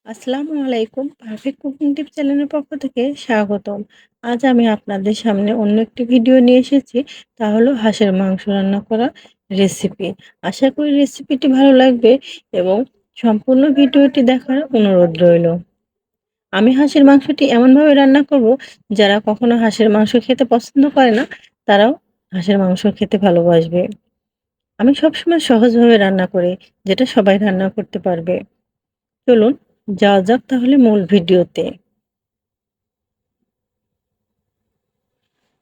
আসসালামু আলাইকুম। Perfect cooking টিপ চ্যানেলের পক্ষ থেকে স্বাগতম। আজ আমি আপনাদের সামনে অন্য একটি ভিডিও নিয়ে এসেছি। তা হলো হাঁসের মাংস রান্না করা রেসিপি। আশা করি রেসিপিটি ভালো লাগবে এবং সম্পূর্ণ ভিডিওটি দেখার অনুরোধ রইল। আমি হাঁসের মাংসটি এমনভাবে রান্না করব, যারা কখনো হাঁসের মাংস খেতে পছন্দ করে না, তারাও হাঁসের মাংস খেতে ভালোবাসবে। আমি সবসময় সহজভাবে রান্না করি, যেটা সবাই রান্না করতে পারবে। চলুন যাওয়া যাক তাহলে মূল ভিডিওতে।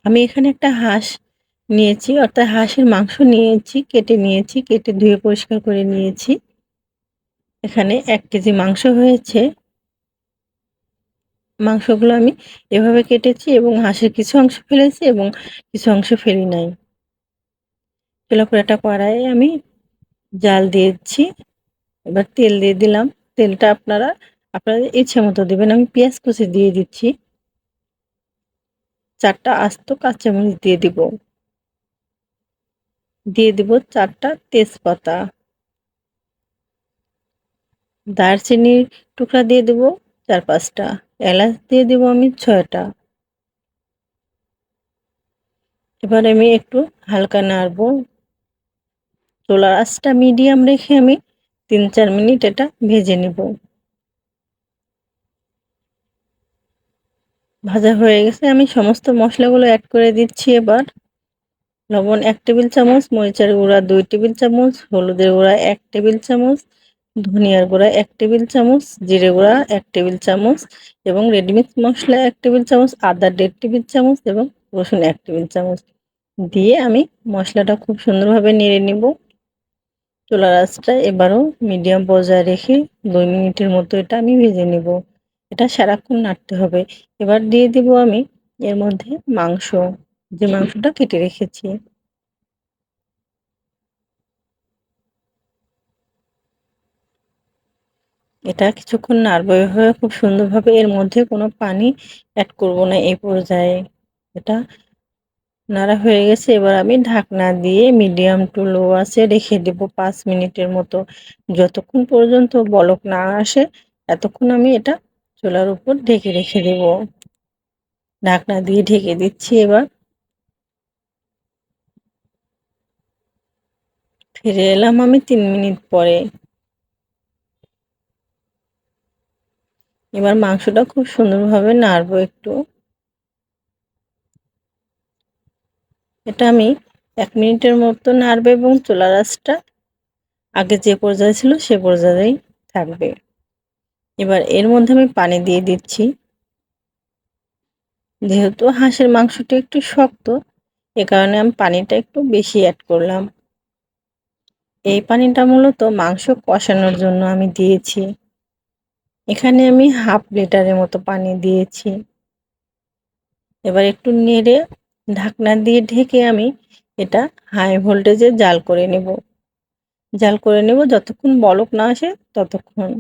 আমি এখানে একটা হাঁস নিয়েছি, অর্থাৎ হাঁসের মাংস নিয়েছি, কেটে নিয়েছি, কেটে ধুয়ে পরিষ্কার করে নিয়েছি। এখানে ১ কেজি মাংস হয়েছে। মাংসগুলো আমি এভাবে কেটেছি এবং হাঁসের কিছু অংশ ফেলেছি এবং কিছু অংশ ফেলি নাই। চুলার উপর একটা কড়াইয়ে আমি জাল দিয়েছি। এবার তেল দিয়ে দিলাম। তেলটা আপনারা আপনাদের ইচ্ছে মতো দিবেন। আমি পেঁয়াজ কুচি দিয়ে দিচ্ছি। ৪ টা আস্ত কাঁচামরিচ দিয়ে দিব। দিয়ে দিব ৪ টা তেজপাতা। দারচিনির টুকরা দিয়ে দেব ৪-৫ টা। এলাচ দিয়ে দেব আমি ৬ টা। এবার আমি একটু হালকা নাড়বো। চুলার আঁচটা মিডিয়াম রেখে আমি ৩-৪ মিনিট এটা ভেজে নেব। ভাজা হয়ে গেছে, আমি সমস্ত মশলাগুলো অ্যাড করে দিচ্ছি এবার। লবণ ১ টেবিল চামচ, মরিচের গুঁড়া ২ টেবিল চামচ, হলুদের গুঁড়া ১ টেবিল চামচ, ধনিয়ার গুঁড়া ১ টেবিল চামচ, জিরে গুঁড়া ১ টেবিল চামচ এবং রেডিমিক্স মশলা ১ টেবিল চামচ, আদা ১.৫ টেবিল চামচ এবং রসুন ১ টেবিল চামচ দিয়ে আমি মশলাটা খুব সুন্দরভাবে নেড়ে নিব। চুলার আঁচটা এবারও মিডিয়াম পর্যায়ে রেখে ২ মিনিটের মতো এটা আমি ভেজে নেব। এটা সারাক্ষণ নাড়তে হবে। এবার দিয়ে দিব আমি এর মধ্যে মাংস, যে মাংসটা কেটে রেখেছি। এটা কিছুক্ষণ নাড়বো, এভাবে খুব সুন্দরভাবে। এর মধ্যে কোনো পানি অ্যাড করব না এই পর্যায়ে। এটা নাড়া হয়ে গেছে, এবার আমি ঢাকনা দিয়ে মিডিয়াম টু লো আঁচে রেখে দেব ৫ মিনিটের মতো। যতক্ষণ পর্যন্ত বলক না আসে এতক্ষণ আমি এটা চুলার উপর ঢেকে রেখে দেব। ঢাকনা দিয়ে ঢেকে দিচ্ছি এবার। ফিরে এলাম আমি ৩ মিনিট পরে। এবার মাংসটা খুব সুন্দরভাবে নাড়বো একটু। এটা আমি ১ মিনিটের মতো নাড়বো এবং চুলার আঁচটা আগে যে পর্যায়ে ছিল সে পর্যায়েই থাকবে। এবার এর মধ্যে আমি পানি দিয়ে দিচ্ছি। যেহেতু হাঁসের মাংসটা একটু শক্ত, এ কারণে আমি পানিটা একটু বেশি অ্যাড করলাম। এই পানিটা মূলত মাংস কষানোর জন্য আমি দিয়েছি। এখানে আমি 1/2 লিটারের মতো পানি দিয়েছি। এবার একটু নেড়ে ঢাকনা দিয়ে ঢেকে আমি এটা হাই ভোল্টেজে জাল করে নেব। জাল করে নেব যতক্ষণ বলক না আসে ততক্ষণ।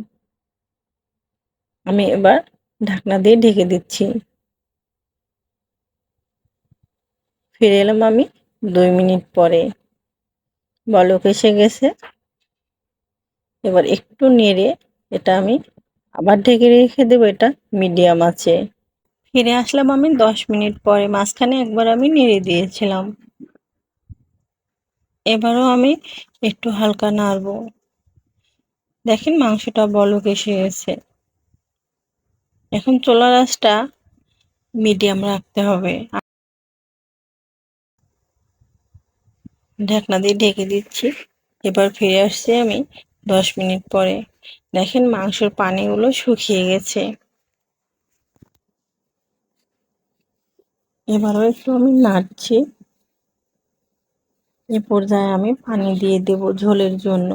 আমি এবার ঢাকনা দিয়ে ঢেকে দিচ্ছি। ফিরে এলাম আমি ২ মিনিট পরে। বলক এসে গেছে। এবার একটু নেড়ে এটা আমি আবার ঢেকে রেখে দেবো এটা মিডিয়াম আঁচে। ফিরে আসলাম আমি ১০ মিনিট পরে। মাঝখানে একবার আমি নেড়ে দিয়েছিলাম। এবারও আমি একটু হালকা নাড়বো। দেখেন মাংসটা বলক এসে গেছে। এখন চুলার আঁচটা মিডিয়াম রাখতে হবে। ঢাকনা দিয়ে ঢেকে দিচ্ছি। এবার ফিরে আসছি আমি ১০ মিনিট পরে। দেখেন মাংসের পানিগুলো শুকিয়ে গেছে। এবারও একটু আমি নাড়ছি। এ পর্যায়ে আমি পানি দিয়ে দেব ঝোলের জন্য,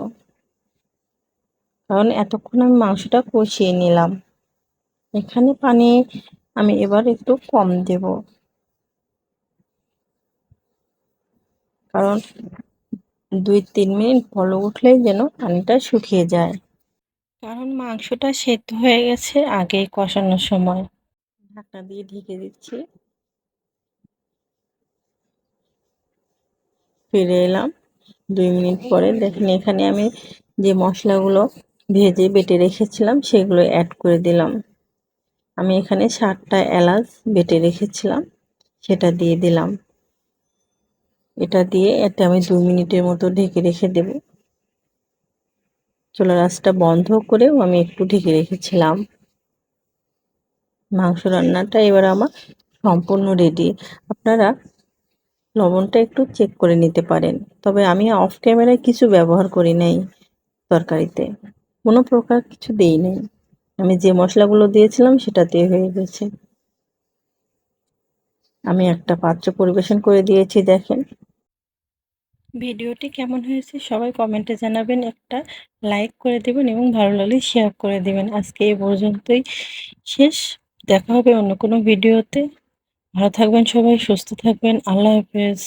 কারণ এতক্ষণ আমি মাংসটা কষিয়ে নিলাম। এখানে পানি আমি এবার একটু কম দেব, কারণ ২-৩ মিনিট বলক উঠলেই যেন পানিটা শুকিয়ে যায়। কারণ মাংসটা সেদ্ধ হয়ে গেছে আগেই কষানোর সময়। ঢাকনা দিয়ে ঢেকে দিচ্ছি। ফিরে এলাম ২ মিনিট পরে। দেখেন এখানে আমি যে মশলাগুলো ভেজে বেটে রেখেছিলাম সেগুলো অ্যাড করে দিলাম। আমি এখানে 7টা এলাচ বেটে রেখেছিলাম, সেটা দিয়ে দিলাম। এটা দিয়ে এটা আমি 2 মিনিটের মতো ঢেকে রেখে দেব। চুলার আঁচটা বন্ধ করেও আমি একটু ঢেকে রেখেছিলাম। মাংস রান্নাটা এবার আমার সম্পূর্ণ রেডি। আপনারা লবণটা একটু চেক করে নিতে পারেন। তবে আমি অফ ক্যামেরায় কিছু ব্যবহার করি নাই তরকারিতে। কোনো প্রকার কিছু দেই নাই। আমি যে মশলাগুলো দিয়েছিলাম সেটাতেই হয়ে গেছে। আমি একটা পাত্রে পরিবেশন করে দিয়েছি, দেখেন। ভিডিওটি কেমন হয়েছে সবাই কমেন্টে জানাবেন, একটা লাইক করে দেবেন এবং ভালো লাগলে শেয়ার করে দিবেন। আজকে এই পর্যন্তই শেষ। দেখা হবে অন্য কোনো ভিডিওতে। ভালো থাকবেন সবাই, সুস্থ থাকবেন। আল্লাহ হাফেজ।